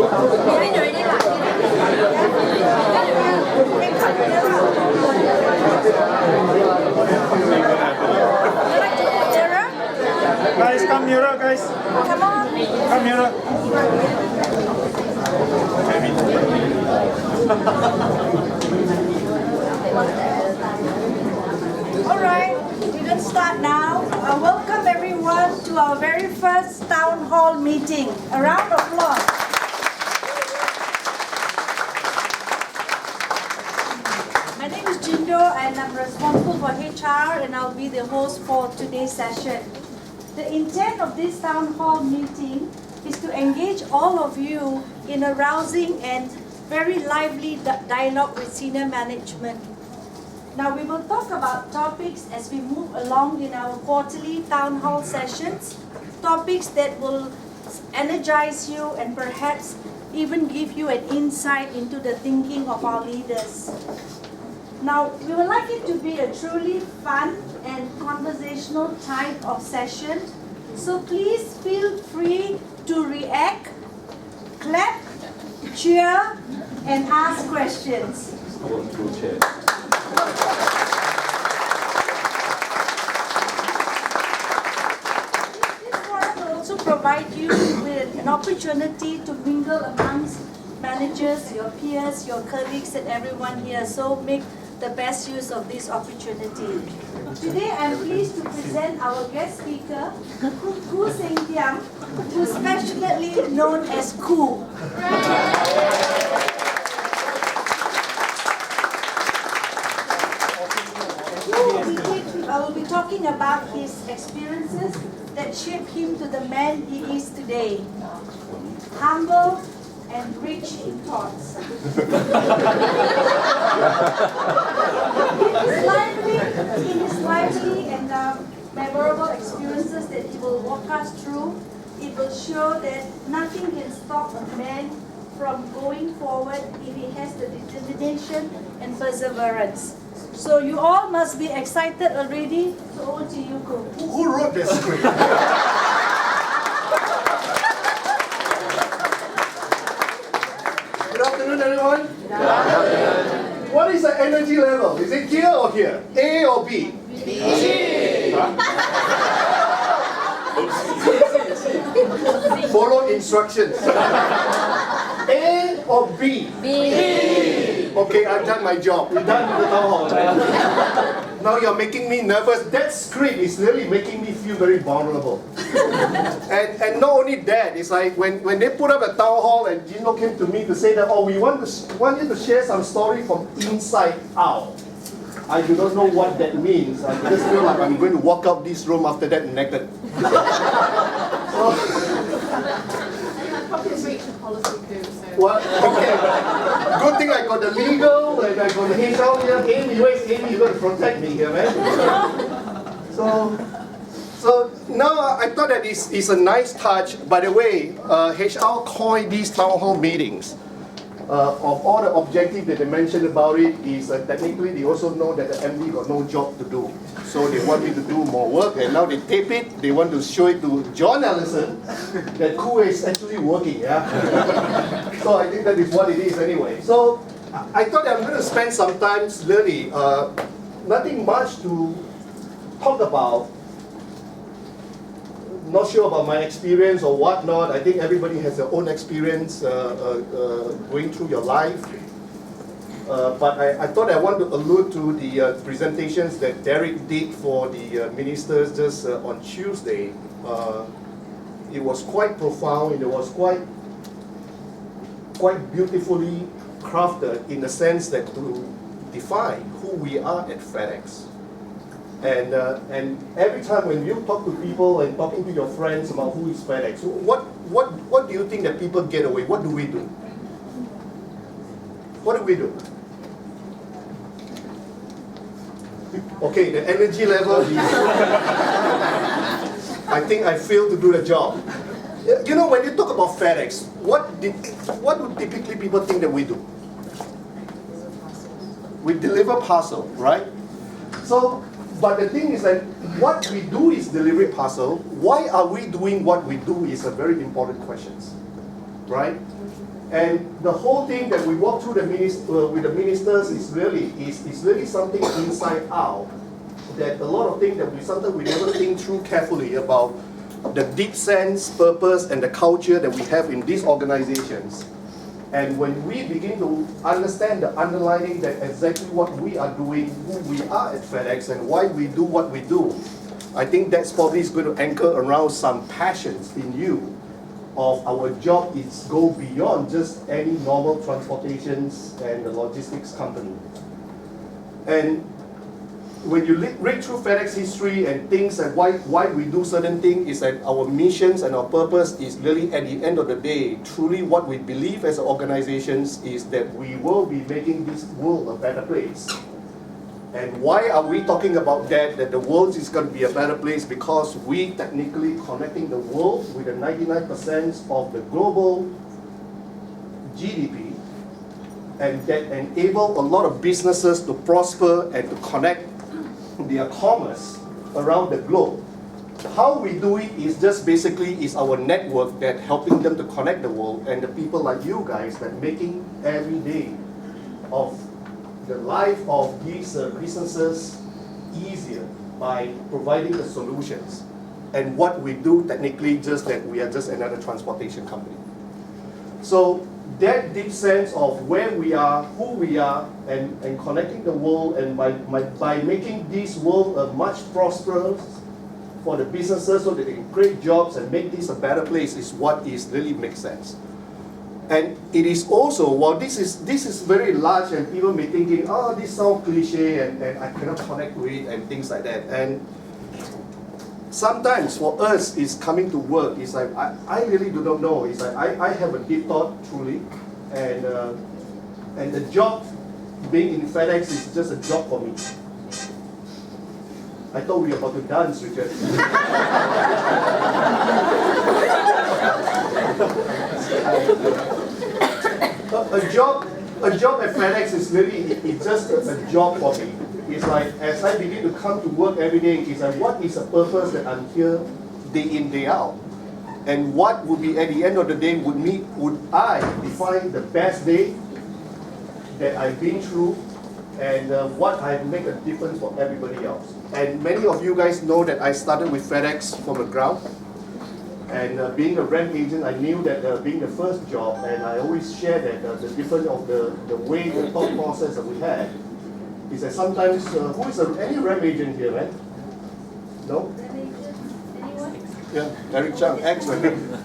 Guys, come nearer, guys. Come on. Come nearer. Alright, we're going to start now. Welcome everyone to our very first town hall meeting. A round of applause. My name is Jindo and I'm responsible for HR and I'll be the host for today's session. The intent of this town hall meeting is to engage all of you in a rousing and very lively dialogue with senior management. Now we will talk about topics as we move along in our quarterly town hall sessions, topics that will energize you and perhaps even give you an insight into the thinking of our leaders. Now, we would like it to be a truly fun and conversational type of session. So please feel free to react, clap, cheer, and ask questions. This forum will also provide you with an opportunity to mingle amongst managers, your peers, your colleagues, and everyone here. So make the best use of this opportunity. Today I'm pleased to present our guest speaker, Khoo Seng Tiam, who is passionately known as Khoo. I will be talking about his experiences that shaped him to the man he is today. Humble and rich in thoughts. In his lively and memorable experiences that he will walk us through, it will show that nothing can stop a man from going forward if he has the determination and perseverance. So you all must be excited already. So over to you, Khoo. Who wrote this script? Good afternoon, everyone. Good afternoon. What is the energy level? Is it here or here? A or B? B. Follow instructions. A or B? B. Okay, I've done my job. We're done with the town hall. Now you're making me nervous. That script is really making me feel very vulnerable. And not only that, it's like when they put up a town hall and Jindo came to me to say that, oh, we want you to share some story from inside out. I do not know what that means. I just feel like I'm going to walk out this room after that naked. What? Okay. Good thing I got the legal and I got the HR here. Amy, where's Amy? You're going to protect me here, man. So now I thought that is a nice touch. By the way, HR coined these town hall meetings. Of all the objectives that they mentioned about it is technically they also know that the MD got no job to do. So they want me to do more work and now they tape it. They want to show it to John Ellison that Khoo is actually working. Yeah. So I think that is what it is anyway. So I thought that I'm going to spend some time really nothing much to talk about. Not sure about my experience or whatnot. I think everybody has their own experience going through your life. But I thought I want to allude to the presentations that Derek did for the ministers just on Tuesday. It was quite profound. It was quite beautifully crafted in the sense that to define who we are at FedEx. And every time when you talk to people and talking to your friends about who is FedEx, what do you think that people get away? What do we do? What do we do? Okay, the energy level is... I think I failed to do the job. You know, when you talk about FedEx, what do typically people think that we do? We deliver parcel, right? So, but the thing is that what we do is deliver parcel. Why are we doing what we do is a very important question, right? And the whole thing that we walk through with the ministers is really something inside out. That a lot of things that sometimes we never think through carefully about the deep sense, purpose, and the culture that we have in these organizations. And when we begin to understand the underlining that exactly what we are doing, who we are at FedEx, and why we do what we do, I think that's probably is going to anchor around some passions in you of our job is go beyond just any normal transportations and the logistics company. And when you read through FedEx history and things and why we do certain things is that our missions and our purpose is really at the end of the day, truly what we believe as organizations is that we will be making this world a better place. And why are we talking about that the world is going to be a better place? Because we technically connecting the world with the 99% of the global GDP, and that enable a lot of businesses to prosper and to connect their commerce around the globe. How we do it is just basically is our network that helping them to connect the world, and the people like you guys that making every day of the life of these businesses easier by providing the solutions. And what we do technically just that we are just another transportation company. So that deep sense of where we are, who we are, and connecting the world, and by making this world a much prosperous for the businesses so that they can create jobs and make this a better place is what is really makes sense. And it is also, while this is very large and people may thinking, oh, this sounds cliche and I cannot connect to it and things like that. And sometimes for us, is coming to work, it's like, I really do not know. It's like, I have a deep thought, truly. And the job being in FedEx is just a job for me. I thought we were about to dance, Richard. A job at FedEx is really, it's just a job for me. It's like, as I begin to come to work every day, it's like, what is the purpose that I'm here day in, day out? And what would be, at the end of the day, would I define the best day that I've been through, and what I make a difference for everybody else. And many of you guys know that I started with FedEx from the ground. And being a rent agent, I knew that being the first job, and I always share that the difference of the way, the thought process that we had, is that sometimes, who is any rent agent here, right? No? Anyone? Yeah, Eric Chang, ex-rent.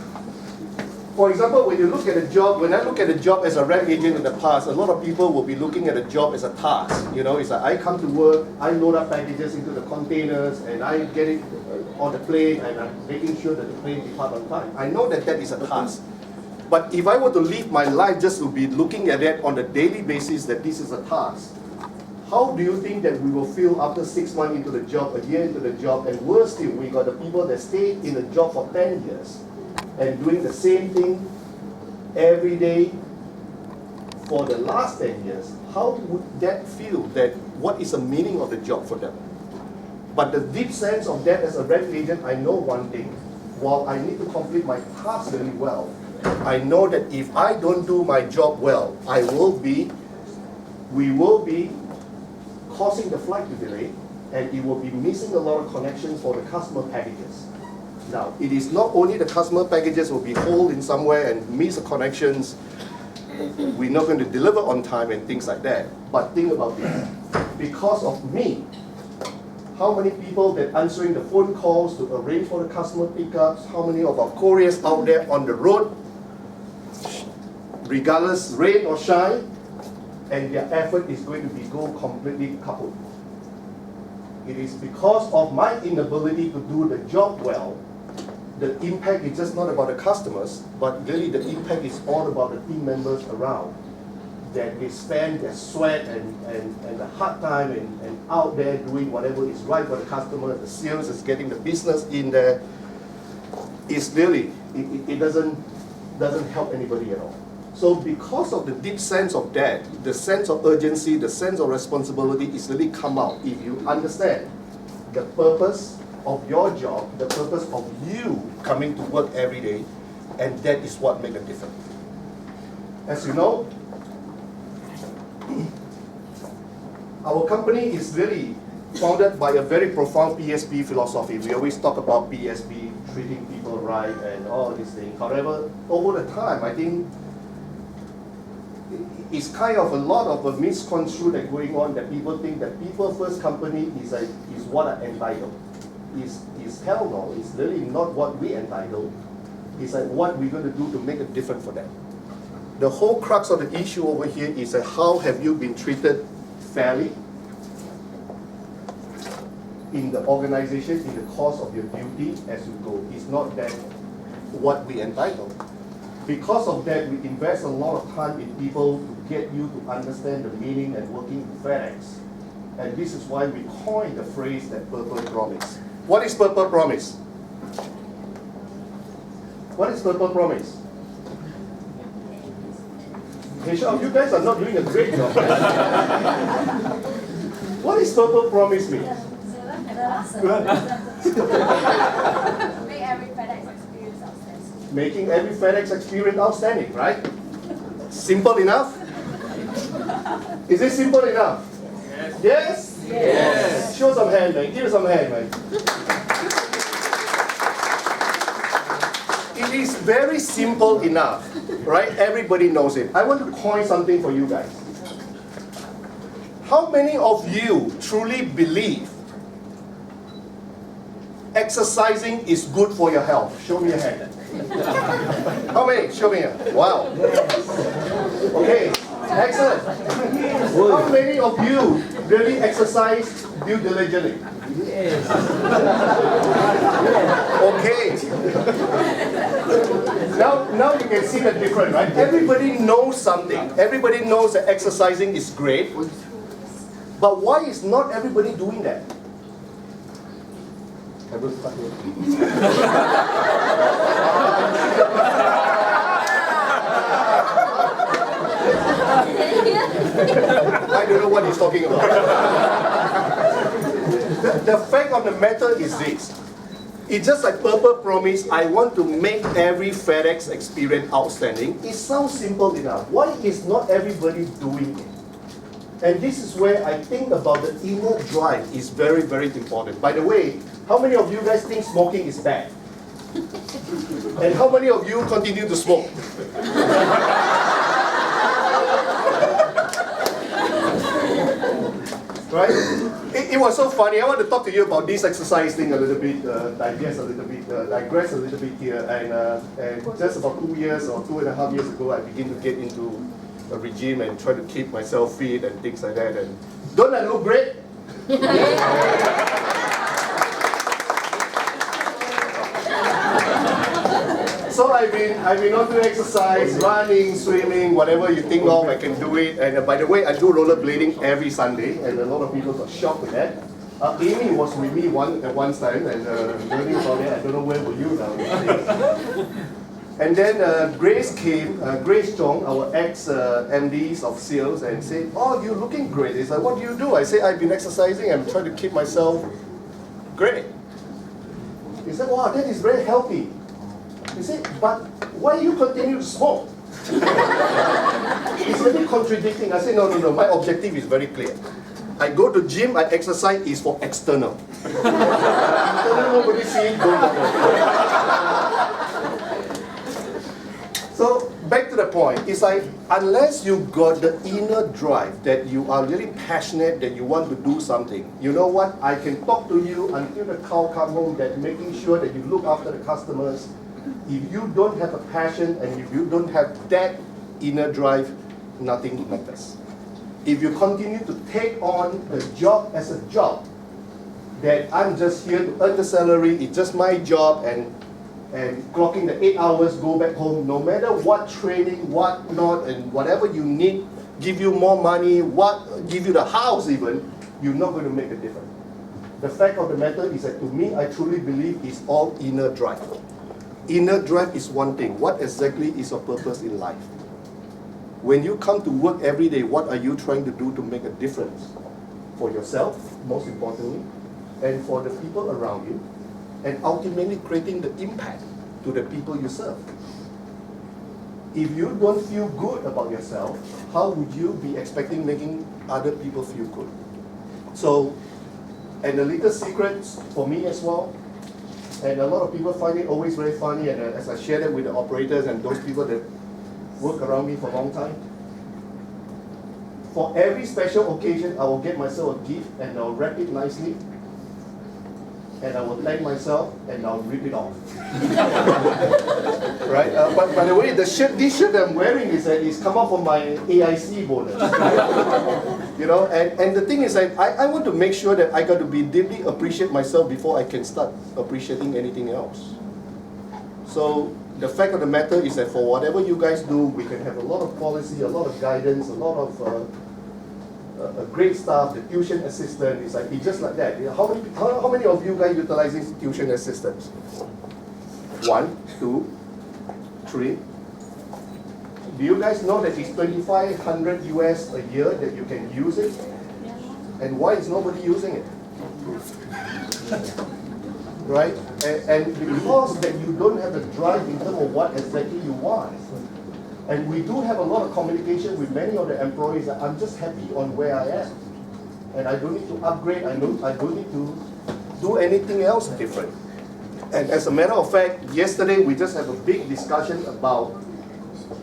For example, when you look at a job, when I look at a job as a rent agent in the past, a lot of people will be looking at a job as a task. You know, it's like I come to work, I load up packages into the containers, and I get it on the plane, and I'm making sure that the plane departs on time. I know that that is a task. But if I were to live my life just to be looking at it on a daily basis that this is a task, how do you think that we will feel after 6 months into the job, a year into the job, and worse still, we got the people that stayed in the job for 10 years and doing the same thing every day for the last 10 years, how would that feel? That what is the meaning of the job for them? But the deep sense of that as a rent agent, I know one thing. While I need to complete my task really well, I know that if I don't do my job well, we will be causing the flight to delay, and it will be missing a lot of connections for the customer packages. Now, it is not only the customer packages will be hold in somewhere and miss the connections, we're not going to deliver on time and things like that. But think about this. Because of me, how many people that answering the phone calls to arrange for the customer pickups, how many of our couriers out there on the road, regardless rain or shine, and their effort is going to be go completely kaput. It is because of my inability to do the job well. The impact is just not about the customers, but really the impact is all about the team members around. That they spend their sweat and the hard time and out there doing whatever is right for the customer. The sales is getting the business in there. It's really, it doesn't help anybody at all. So because of the deep sense of that, the sense of urgency, the sense of responsibility is really come out if you understand the purpose of your job, the purpose of you coming to work every day, and that is what makes a difference. As you know, our company is really founded by a very profound PSP philosophy. We always talk about PSP, treating people right and all these things. However, over the time, I think it's kind of a lot of a misconstrued that going on, that people think that People First Company is what are entitled. Is hell no, it's really not what we entitled. It's like what we're going to do to make a difference for them. The whole crux of the issue over here is how have you been treated fairly in the organization, in the course of your duty as you go. It's not that what we entitled. Because of that, we invest a lot of time in people to get you to understand the meaning and working with FedEx. And this is why we coined the phrase that Purple Promise. What is Purple Promise? What is Purple Promise? HR, you guys are not doing a great job. What is Purple Promise mean? Make every FedEx experience outstanding. Making every FedEx experience outstanding, right? Simple enough? Is it simple enough? Yes? Yes. Show some hand, man. Give some hand, man. It is very simple enough, right? Everybody knows it. I want to coin something for you guys. How many of you truly believe exercising is good for your health? Show me your hand. How many? Show me. Wow. Okay, excellent. How many of you really exercise due diligently? Yes. Okay. Now you can see the difference, right? Everybody knows something. Everybody knows that exercising is great. But why is not everybody doing that? I don't know what he's talking about. The fact of the matter is this. It's just like Purple Promise, I want to make every FedEx experience outstanding. It sounds simple enough. Why is not everybody doing it? And this is where I think about the inner drive is very, very important. By the way, how many of you guys think smoking is bad? And how many of you continue to smoke? Right? It was so funny. I want to talk to you about this exercise thing a little bit, digress a little bit here. And just about 2 years or 2.5 years ago, I began to get into a regime and try to keep myself fit and things like that. And don't I look great? So I've been on to exercise, running, swimming, whatever you think of, I can do it. And by the way, I do rollerblading every Sunday, and a lot of people got shocked with that. Amy was with me at one time, and learning about it. I don't know where were you now. And then Grace came, Grace Chong, our ex-MDs of sales, and said, "Oh, you're looking great." He's like, "What do you do?" I say, "I've been exercising. I'm trying to keep myself great." He said, "Wow, that is very healthy." He said, "But why you continue to smoke?" It's a bit contradicting. I said, no, my objective is very clear. I go to gym, I exercise is for external. Internal, nobody see, don't bother. So, back to the point, it's like, unless you got the inner drive, that you are really passionate, that you want to do something, you know what, I can talk to you until the cow come home, that making sure that you look after the customers. If you don't have a passion, and if you don't have that inner drive, nothing matters. If you continue to take on the job as a job, that I'm just here to earn the salary, it's just my job, and clocking the 8 hours, go back home, no matter what training, what not, and whatever you need, give you more money, give you the house even, you're not going to make a difference. The fact of the matter is that to me, I truly believe it's all inner drive. Inner drive is one thing. What exactly is your purpose in life? When you come to work every day, what are you trying to do to make a difference? For yourself, most importantly, and for the people around you, and ultimately creating the impact to the people you serve. if you don't feel good about yourself, how would you be expecting making other people feel good? So, and the little secrets for me as well, and a lot of people find it always very funny, and as I share it with the operators and those people that work around me for a long time, for every special occasion, I will get myself a gift and I'll wrap it nicely, and I will thank myself and I'll rip it off. Right? But by the way, this shirt I'm wearing is come out from my AIC bonus. You know, and the thing is, I want to make sure that I got to be deeply appreciate myself before I can start appreciating anything else. So the fact of the matter is that for whatever you guys do, we can have a lot of policy, a lot of guidance, a lot of great staff. The tuition assistant is like, it's just like that. How many of you guys utilizing tuition assistants? 1, 2, 3. Do you guys know that it's $2,500 US a year that you can use it? And why is nobody using it? Right? And because that you don't have the drive in terms of what exactly you want. And we do have a lot of communication with many of the employees that I'm just happy on where I am. And I don't need to upgrade, I don't need to do anything else different. And as a matter of fact, yesterday we just had a big discussion about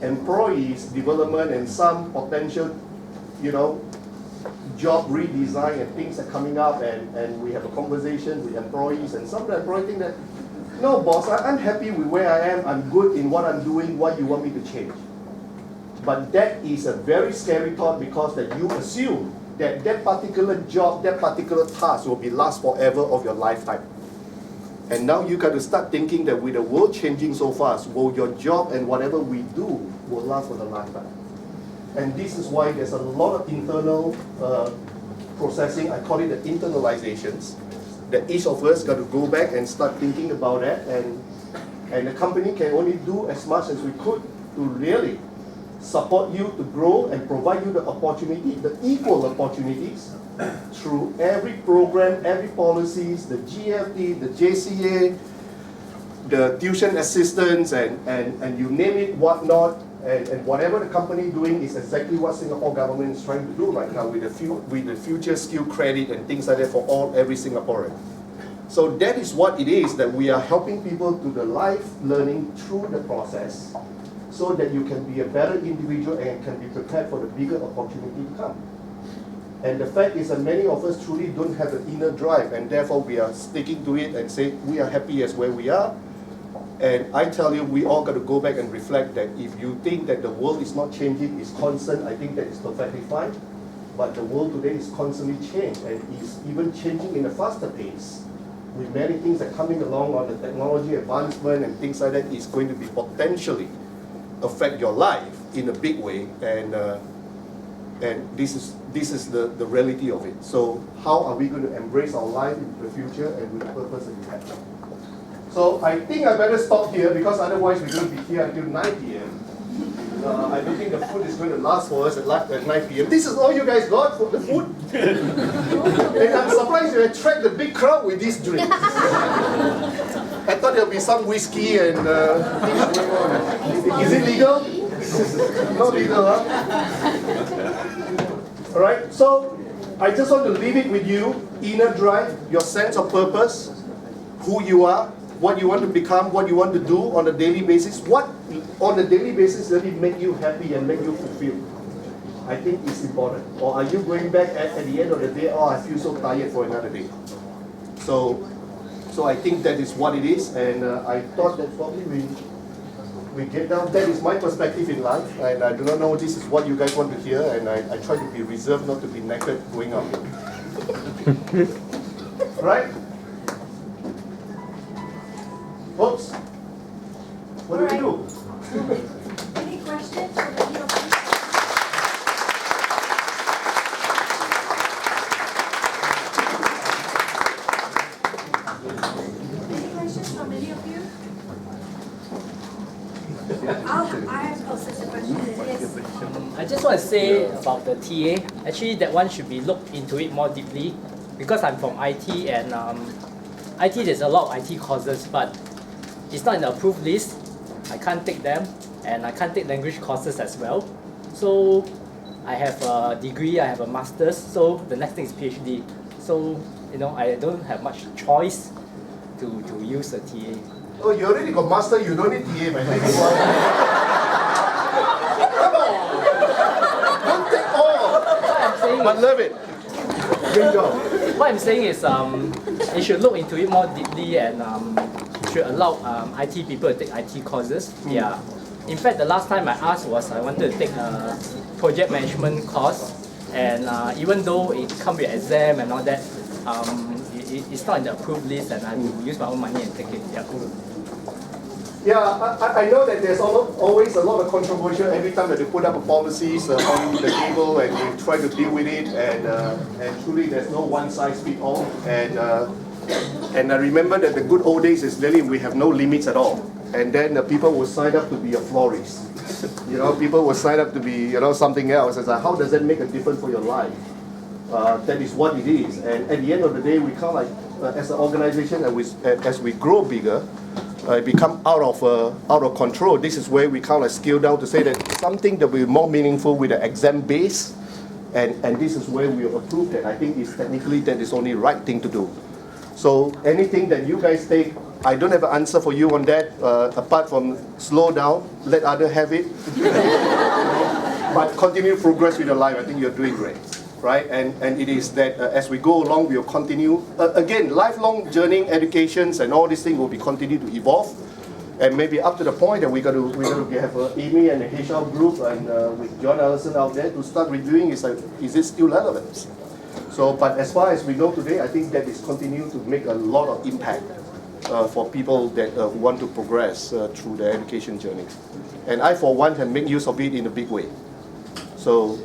employees development and some potential, job redesign and things are coming up, and we have a conversation with employees, and some of the employees think that, no boss, I'm happy with where I am, I'm good in what I'm doing, why you want me to change? But that is a very scary thought, because that you assume that that particular job, that particular task will be last forever of your lifetime. And now you got to start thinking that with the world changing so fast, will your job and whatever we do will last for the lifetime? And this is why there's a lot of internal processing, I call it the internalizations, that each of us got to go back and start thinking about that, and the company can only do as much as we could to really support you to grow and provide you the opportunity, the equal opportunities through every program, every policies, the GFT, the JCA, the tuition assistance, and you name it, whatnot, and whatever the company doing is exactly what Singapore government is trying to do right now with the future skill credit and things like that for every Singaporean. So that is what it is, that we are helping people to the life learning through the process, so that you can be a better individual and can be prepared for the bigger opportunity to come. And the fact is that many of us truly don't have the inner drive, and therefore we are sticking to it and say we are happy as where we are. And I tell you, we all got to go back and reflect that if you think that the world is not changing, it's constant, I think that is perfectly fine. But the world today is constantly changed, and is even changing in a faster pace. With many things that are coming along on the technology advancement and things like that, is going to be potentially affect your life in a big way, and this is the reality of it. So how are we going to embrace our life in the future and with the purpose that we have? So I think I better stop here, because otherwise we're going to be here until 9 p.m. I don't think the food is going to last for us at 9 p.m. This is all you guys got for the food? And I'm surprised you attract the big crowd with these drinks. I thought there'll be some whiskey and things going on. Is it legal? Not legal, huh? Alright, so I just want to leave it with you. Inner drive, your sense of purpose, who you are, what you want to become, what you want to do on a daily basis. What on a daily basis really make you happy and make you fulfilled? I think it's important. Or are you going back at the end of the day, oh, I feel so tired for another day? So I think that is what it is, and I thought that probably we get down. That is my perspective in life, and I do not know this is what you guys want to hear, and I try to be reserved, not to be naked going out. Right? Oops. What do we do? Any questions from any of you? Any questions from any of you? I have also a question. Yes. I just want to say about the TA. Actually, that one should be looked into it more deeply, because I'm from IT, and IT there's a lot of IT courses, but it's not in the approved list. I can't take them. and I can't take language courses as well. So I have a degree, I have a master's, so the next thing is PhD. So, I don't have much choice to use a TA. Oh, you already got master, you don't need TA, man. Come on! Don't take all! But love it. Great job. What I'm saying is, you should look into it more deeply and should allow IT people to take IT courses. Yeah. In fact, the last time I asked was I wanted to take a project management course, and even though it comes with exam and all that, it's not in the approved list, and I have to use my own money and take it. Yeah. Yeah, I know that there's always a lot of controversial every time that they put up policies on the table and they try to deal with it, and truly there's no one size fits all. And I remember that the good old days is really we have no limits at all. And then the people will sign up to be a florist. People will sign up to be something else. It's like, how does that make a difference for your life? That is what it is. And at the end of the day, we can't as an organization, as we grow bigger, become out of control. This is where we kind of scale down to say that something that will be more meaningful with the exam base, and this is where we approve that. I think is technically that is only right thing to do. So anything that you guys take, I don't have an answer for you on that, apart from slow down, let others have it. But continue to progress with your life. I think you're doing great, right? And it is that as we go along, we'll continue. Again, lifelong journey, educations, and all these things will be continue to evolve. And maybe up to the point that we're going to have Amy and the HR group and with John Allison out there to start reviewing is it still relevant? So, but as far as we know today, I think that is continue to make a lot of impact for people that who want to progress through their education journey. And I, for one, can make use of it in a big way. So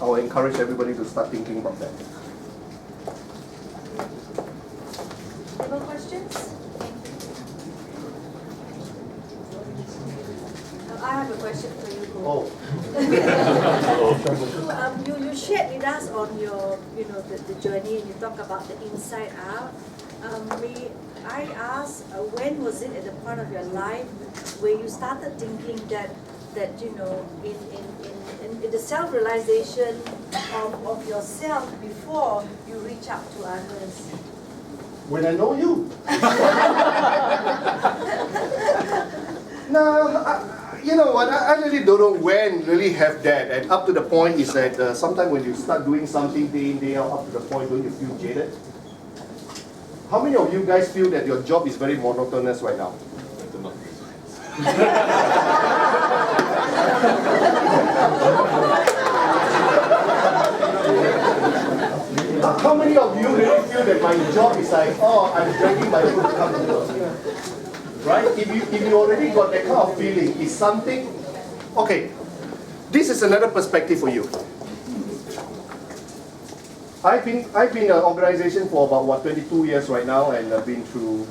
I will encourage everybody to start thinking about that. Any questions? I have a question for you. Oh. You shared with us on your, the journey, and you talk about the inside out. May I ask, when was it at the point of your life where you started thinking that in the self-realization of yourself before you reach out to others? When I know you. No, you know what, I really don't know when really have that. And up to the point is that sometimes when you start doing something day in, day out, up to the point, don't you feel jaded? How many of you guys feel that your job is very monotonous right now? How many of you really feel that my job is like, oh, I'm dragging my foot to come to work? Right? If you already got that kind of feeling, is something, okay, this is another perspective for you. I've been in an organization for about 22 years right now, and I've been through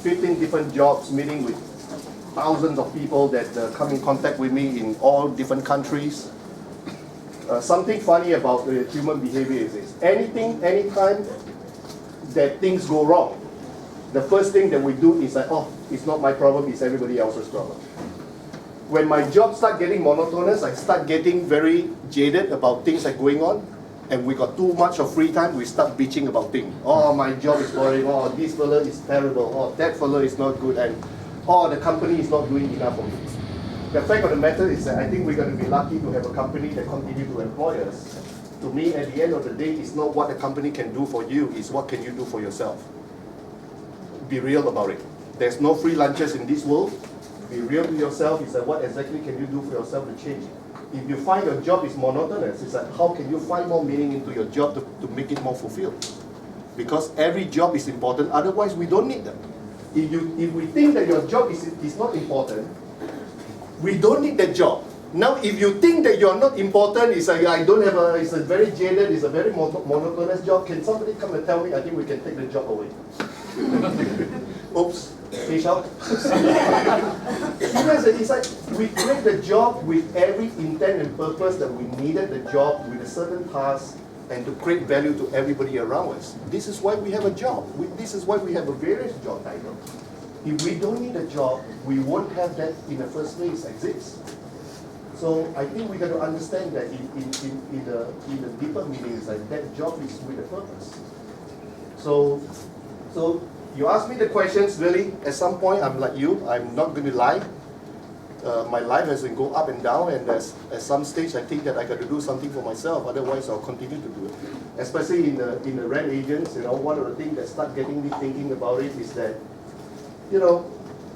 15 different jobs, meeting with thousands of people that come in contact with me in all different countries. Something funny about human behavior is this: anytime that things go wrong, the first thing that we do is like, oh, it's not my problem, it's everybody else's problem. When my job starts getting monotonous, I start getting very jaded about things that are going on, and we got too much of free time, we start bitching about things. Oh, my job is boring, oh, this fellow is terrible, oh, that fellow is not good, and oh, the company is not doing enough for me. The fact of the matter is that I think we're going to be lucky to have a company that continues to employ us. To me, at the end of the day, it's not what the company can do for you, it's what can you do for yourself. Be real about it. There's no free lunches in this world. Be real to yourself. It's like, what exactly can you do for yourself to change it? If you find your job is monotonous, it's like, how can you find more meaning into your job to make it more fulfilled? Because every job is important, otherwise we don't need them. If we think that your job is not important, we don't need that job. Now, if you think that you're not important, it's like, it's a very jaded, it's a very monotonous job, can somebody come and tell me, I think we can take the job away? Oops, fish out. It's like we create the job with every intent and purpose that we needed the job with a certain task and to create value to everybody around us. This is why we have a job. This is why we have a various job title. If we don't need a job, we won't have that in the first place exist. So I think we got to understand that in the deeper meaning is like that job is with a purpose. So you ask me the questions, really, at some point I'm like you, I'm not going to lie. My life has been go up and down, and at some stage I think that I got to do something for myself, otherwise I'll continue to do it. Especially in the rent agents, one of the things that start getting me thinking about it is that,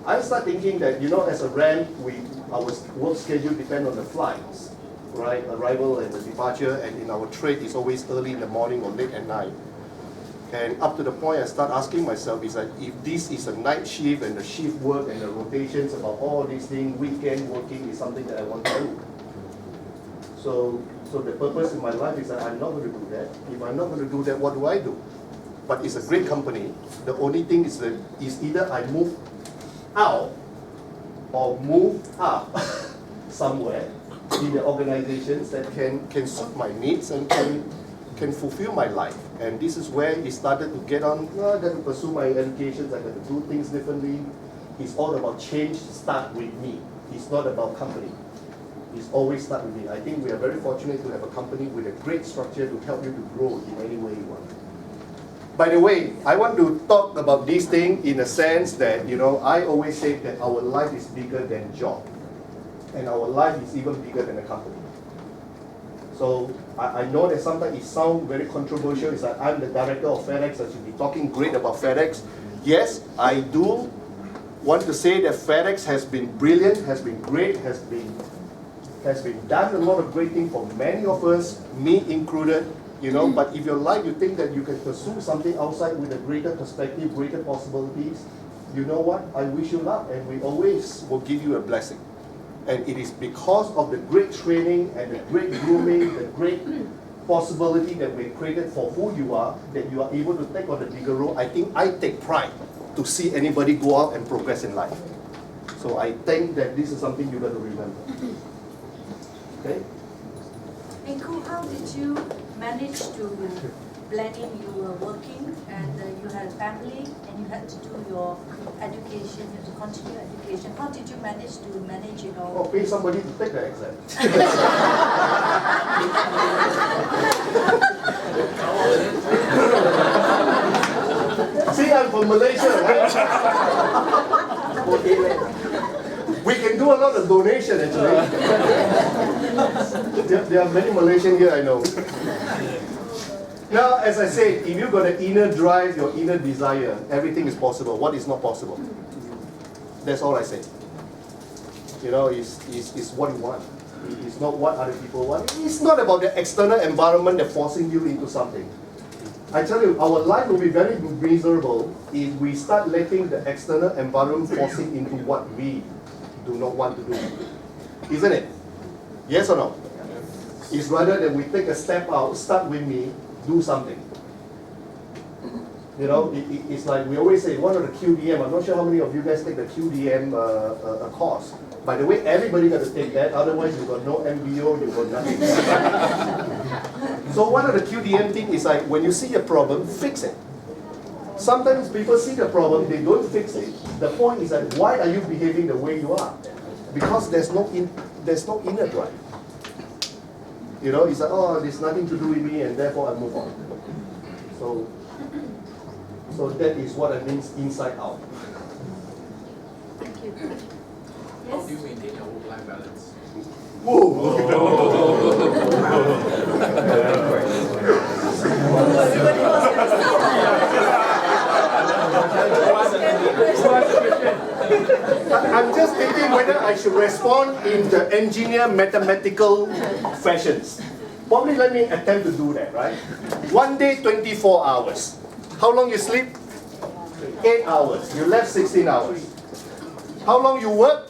I start thinking that, as a rent, our work schedule depends on the flights, right? Arrival and the departure, and in our trade, it's always early in the morning or late at night. And up to the point I start asking myself is that if this is a night shift and the shift work and the rotations about all these things, weekend working is something that I want to do. So the purpose in my life is that I'm not going to do that. If I'm not going to do that, what do I do? But it's a great company. The only thing is that is either I move out or move up somewhere in the organizations that can suit my needs and can fulfill my life. And this is where it started to get on, I got to pursue my education, I got to do things differently. It's all about change start with me. It's not about company. It's always start with me. I think we are very fortunate to have a company with a great structure to help you to grow in any way you want. By the way, I want to talk about this thing in a sense that, I always say that our life is bigger than job. And our life is even bigger than a company. So I know that sometimes it sounds very controversial. It's like I'm the director of FedEx, I should be talking great about FedEx. Yes, I do want to say that FedEx has been brilliant, has been great, has been done a lot of great things for many of us, me included. But if your life, you think that you can pursue something outside with a greater perspective, greater possibilities, you know what? I wish you luck, and we always will give you a blessing. And it is because of the great training and the great grooming, the great possibility that we created for who you are, that you are able to take on a bigger role. I think I take pride to see anybody go out and progress in life. So I think that this is something you got to remember. Okay? Enku, how did you manage to blend in? You were working and you had a family and you had to do your education, you had to continue education. How did you manage to manage it all? Oh, pay somebody to take the exam. See, I'm from Malaysia, right? We can do a lot of donation actually. There are many Malaysians here, I know. Now, as I said, if you've got an inner drive, your inner desire, everything is possible. What is not possible? That's all I say. It's what you want. It's not what other people want. It's not about the external environment that's forcing you into something. I tell you, our life will be very miserable if we start letting the external environment forcing into what we do not want to do. Isn't it? Yes or no? It's rather that we take a step out, start with me, do something. It's like we always say, one of the QDM, I'm not sure how many of you guys take the QDM course. By the way, everybody got to take that, otherwise you've got no MBO, you've got nothing. So one of the QDM thing is like, when you see a problem, fix it. Sometimes people see the problem, they don't fix it. The point is that, why are you behaving the way you are? Because there's no inner drive. It's like, oh, there's nothing to do with me, and therefore I move on. So that is what it means inside out. Thank you. How do you maintain your work-life balance? I'm just thinking whether I should respond in the engineer mathematical fashions. Probably let me attempt to do that, right? One day, 24 hours. How long you sleep? 8 hours. You left 16 hours. How long you work?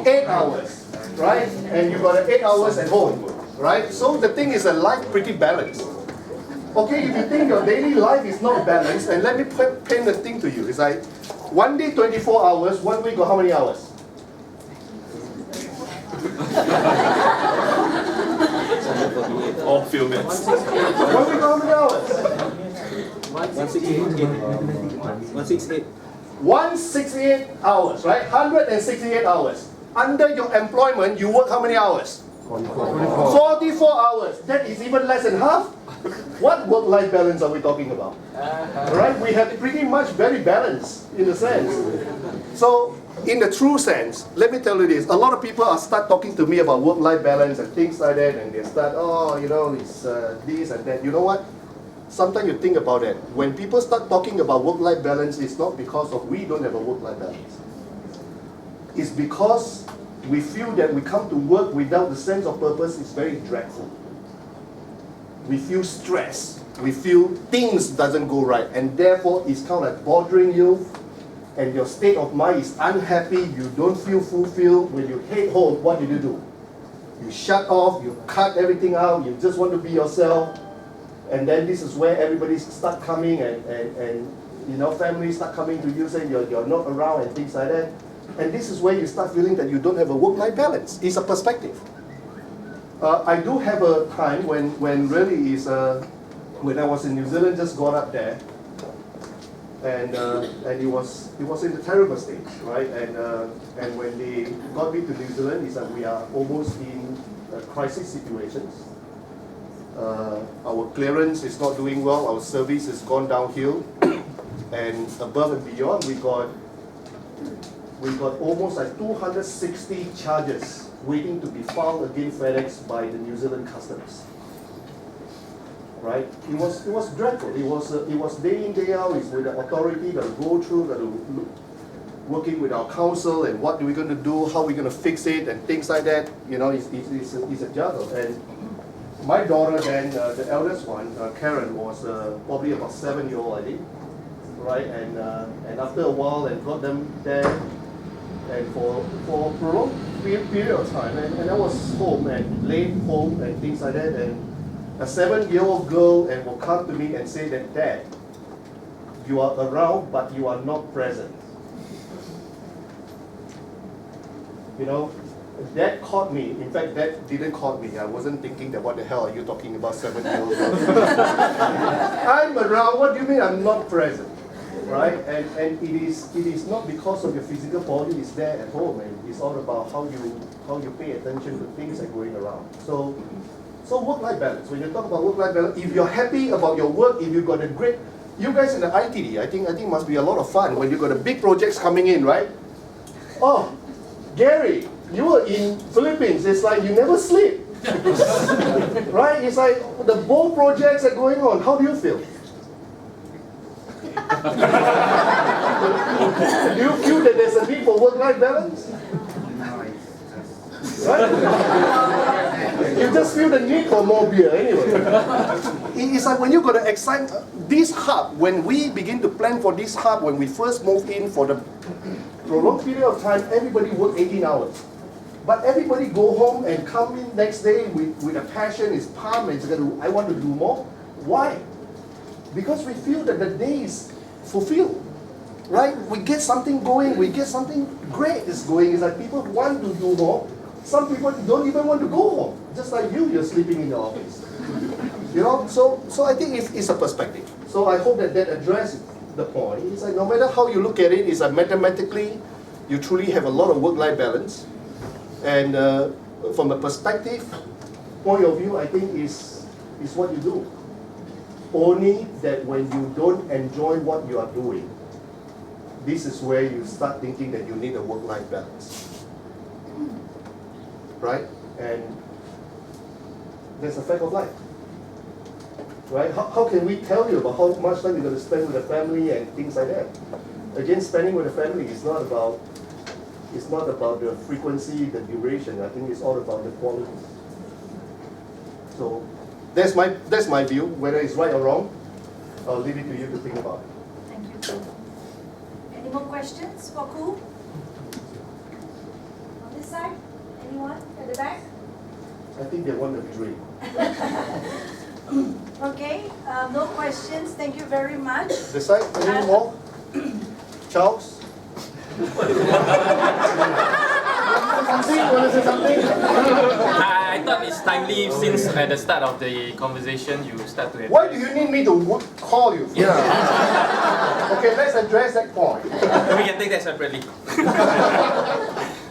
8 hours, right? And you got 8 hours at home, right? So the thing is, a life pretty balanced. Okay, if you think your daily life is not balanced, and let me paint the thing to you. It's like, one day 24 hours, 1 week got how many hours? All few minutes. 1 week got how many hours? 168. 168. 168 hours, right? 168 hours. Under your employment, you work how many hours? 44 hours. That is even less than half. What work-life balance are we talking about? Right? We have pretty much very balanced in a sense. So, in the true sense, let me tell you this. A lot of people are start talking to me about work-life balance and things like that, and they start, oh, you know, it's this and that. You know what? Sometimes you think about it. When people start talking about work-life balance, it's not because of we don't have a work-life balance. It's because we feel that we come to work without the sense of purpose is very dreadful. We feel stress. We feel things doesn't go right, and therefore it's kind of like bothering you, and your state of mind is unhappy. You don't feel fulfilled. When you head home, what do? You shut off. You cut everything out. You just want to be yourself, and then this is where everybody start coming and you know, families start coming to you saying you're not around and things like that. And this is where you start feeling that you don't have a work-life balance. It's a perspective. I do have a time when really is when I was in New Zealand, just got up there, and it was in a terrible state, right? And when they got me to New Zealand, is that we are almost in a crisis situations. Our clearance is not doing well. Our service has gone downhill, and above and beyond, we got almost like 260 charges waiting to be filed against FedEx by the New Zealand customs. Right? It was dreadful. It was day in, day out. It's with the authority that go through, that working with our council, and what are we going to do, how are we going to fix it, and things like that. You know, it's a juggle. And my daughter then, the eldest one, Karen, was probably about 7-year-old, I think. Right? And after a while, and got them there, and for a prolonged period of time, and I was home and late home and things like that, and a 7-year-old girl and will come to me and say that, Dad, you are around but you are not present. You know, that caught me. In fact, that didn't caught me. I wasn't thinking that what the hell are you talking about, 7-year-old girl? I'm around, what do you mean I'm not present? Right? And it is not because of your physical body, it's there at home, and it's all about how you pay attention to things that are going around. So work-life balance. When you talk about work-life balance, if you're happy about your work, if you've got a great, you guys in the ITD, I think must be a lot of fun when you've got the big projects coming in, right? Oh, Gary, you were in Philippines. It's like you never sleep, right? It's like the bold projects are going on. How do you feel? Do you feel that there's a need for work-life balance? Right? You just feel the need for more beer anyway. It's like when you got to excite this hub, when we begin to plan for this hub, when we first moved in for the prolonged period of time, everybody worked 18 hours. But everybody go home and come in next day with a passion, is pumped, and I want to do more. Why? Because we feel that the day is fulfilled. Right? We get something going, we get something great is going. It's like people want to do more. Some people don't even want to go home. Just like you're sleeping in the office. You know, so I think it's a perspective. So I hope that addresses the point. It's like no matter how you look at it, it's like mathematically, you truly have a lot of work-life balance. And from a perspective point of view, I think is what you do. Only that when you don't enjoy what you are doing, this is where you start thinking that you need a work-life balance. Right? And that's a fact of life. Right? How can we tell you about how much time you're going to spend with the family and things like that? Again, spending with the family is not about the frequency, the duration. I think it's all about the quality. So that's my view. Whether it's right or wrong, I'll leave it to you to think about it. Thank you. Any more questions for Koo? On this side? Anyone at the back? I think they want a drink. Okay, no questions. Thank you very much. This side, any more? Charles? I thought it's it's timely since at the start of the conversation you start to. Why do you need me to call you? Okay, let's address that point. We can take that separately.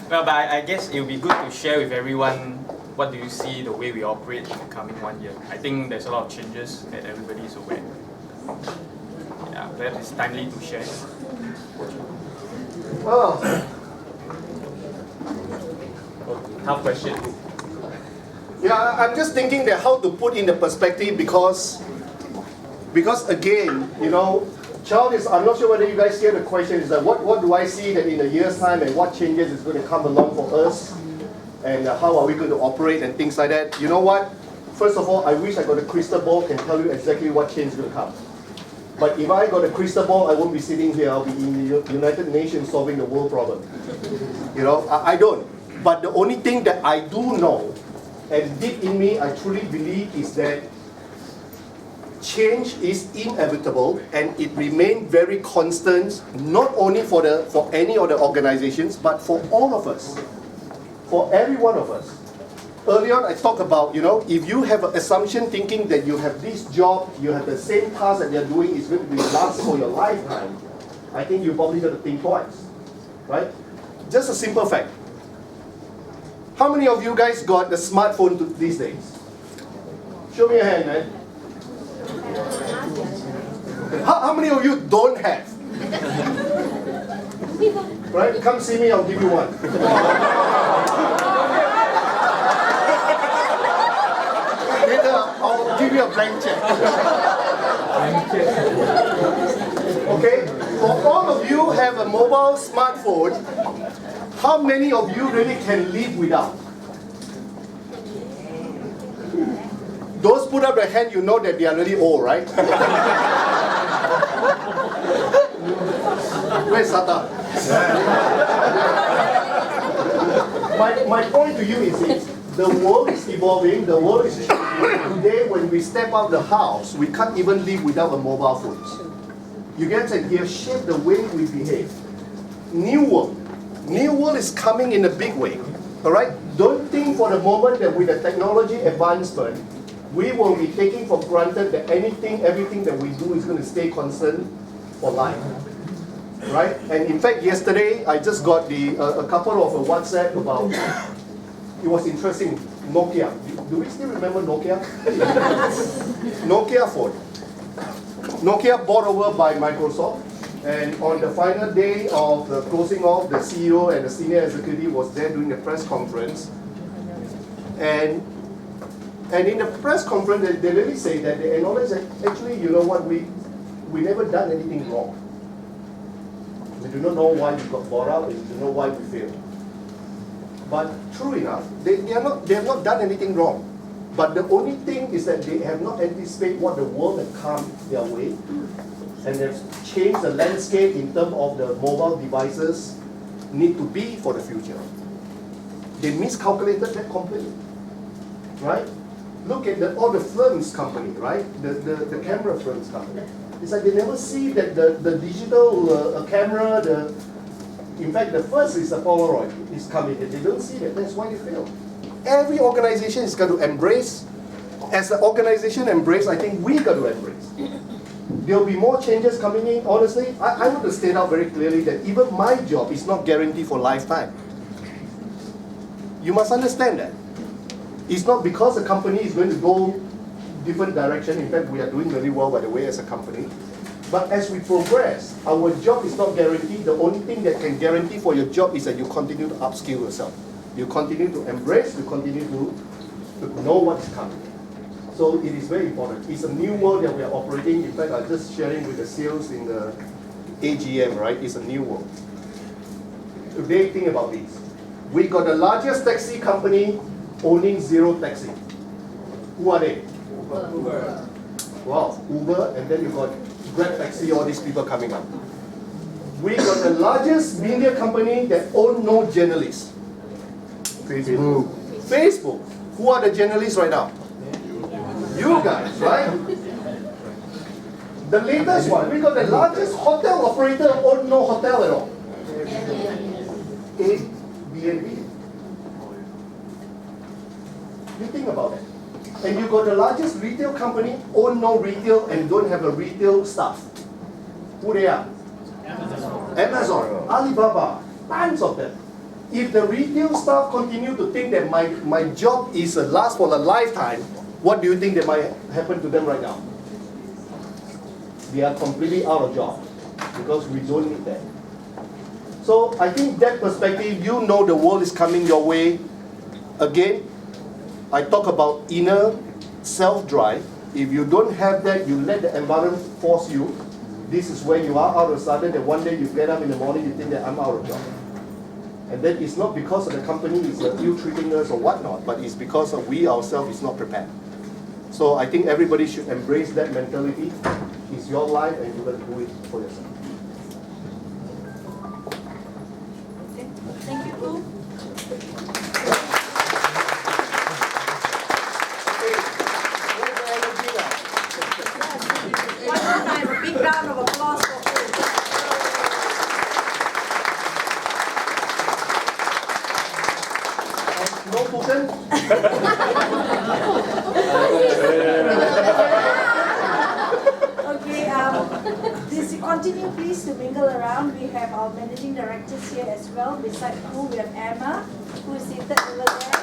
Well, but I guess it would be good to share with everyone what do you see the way we operate in the coming 1 year. I think there's a lot of changes that everybody is aware. Yeah, perhaps it's timely to share. Well, Tough question. yeah, I'm just thinking that how to put in the perspective because again, you know, Charles, I'm not sure whether you guys hear the question is that what do I see that in a year's time and what changes is going to come along for us and how are we going to operate and things like that. You know what? First of all, I wish I got a crystal ball can tell you exactly what change is going to come. But if I got a crystal ball, I won't be sitting here. I'll be in the United Nations solving the world problem. You know, I don't. But the only thing that I do know, and deep in me, I truly believe is that change is inevitable and it remains very constant, not only for any of the organizations, but for all of us, for every one of us. Earlier I talked about, you know, if you have an assumption thinking that you have this job, you have the same task that they're doing is going to be last for your lifetime, I think you probably got to think twice, right? Just a simple fact. How many of you guys got the smartphone these days? Show me your hand, man. How many of you don't have? Right? Come see me, I'll give you one. Later, I'll give you a blank check. Okay? For all of you have a mobile smartphone, how many of you really can live without? Those put up their hand, you know that they are really old, right? Where's Sata? My point to you is this. The world is evolving, the world is changing. Today, when we step out the house, we can't even live without a mobile phone. You get to hear shape the way we behave. New world. New world is coming in a big way. Alright? Don't think for the moment that with the technology advancement, we will be taking for granted that everything that we do is going to stay constant for life. Right? And in fact, yesterday, I just got a couple of WhatsApp about, it was interesting, Nokia. Do we still remember Nokia? Nokia phone. Nokia bought over by Microsoft. And on the final day of the closing off, the CEO and the senior executive was there doing the press conference. And in the press conference, they really say that they acknowledge that actually, you know what, we never done anything wrong. We do not know why we got bought out, and we do not know why we failed. But true enough, they have not done anything wrong. But the only thing is that they have not anticipated what the world had come their way, and they've changed the landscape in terms of the mobile devices need to be for the future. They miscalculated that completely, right? Look at all the films company, right? The camera films company. It's like they never see that the digital camera, in fact, the first is the Polaroid is coming. They don't see that. That's why they fail. Every organization is got to embrace. As the organization embrace, I think we got to embrace. There will be more changes coming in. Honestly, I want to state out very clearly that even my job is not guaranteed for lifetime. You must understand that. It's not because the company is going to go different direction. In fact, we are doing really well, by the way, as a company. But as we progress, our job is not guaranteed. The only thing that can guarantee for your job is that you continue to upskill yourself. You continue to embrace, you continue to know what's coming. So it is very important. It's a new world that we are operating. In fact, I'm just sharing with the sales in the AGM, right? It's a new world. Today, think about this. We got the largest taxi company owning zero taxi. Who are they? Uber. Wow, Uber, and then you got Grab Taxi, all these people coming up. We got the largest media company that own no journalists. Facebook. Facebook. Who are the journalists right now? You guys, right? The latest one, we got the largest hotel operator own no hotel at all. Airbnb. You think about that. And you got the largest retail company, own no retail, and don't have a retail staff. Who they are? Amazon, Alibaba, tons of them. If the retail staff continue to think that my job is a last for a lifetime, what do you think that might happen to them right now? They are completely out of job because we don't need that. So I think that perspective, you know the world is coming your way. Again, I talk about inner self-drive. If you don't have that, you let the environment force you. This is where you are. All of a sudden, that one day you get up in the morning, you think that I'm out of job. And then it's not because of the company is ill-treating us or whatnot, but it's because of we ourselves is not prepared. So I think everybody should embrace that mentality. It's your life and you're going to do it for yourself. Okay. Thank you, Pooh. One more time, a big round of applause for Pooh. No token? Okay, this continue please to mingle around. We have our managing directors here as well. Beside Pooh, we have Emma, who is seated over there.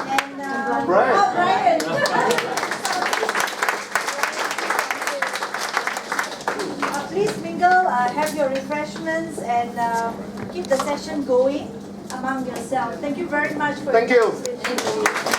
And Brian. Oh, Brian. Please mingle, have your refreshments, and keep the session going among yourselves. Thank you very much for Thank your you. participation.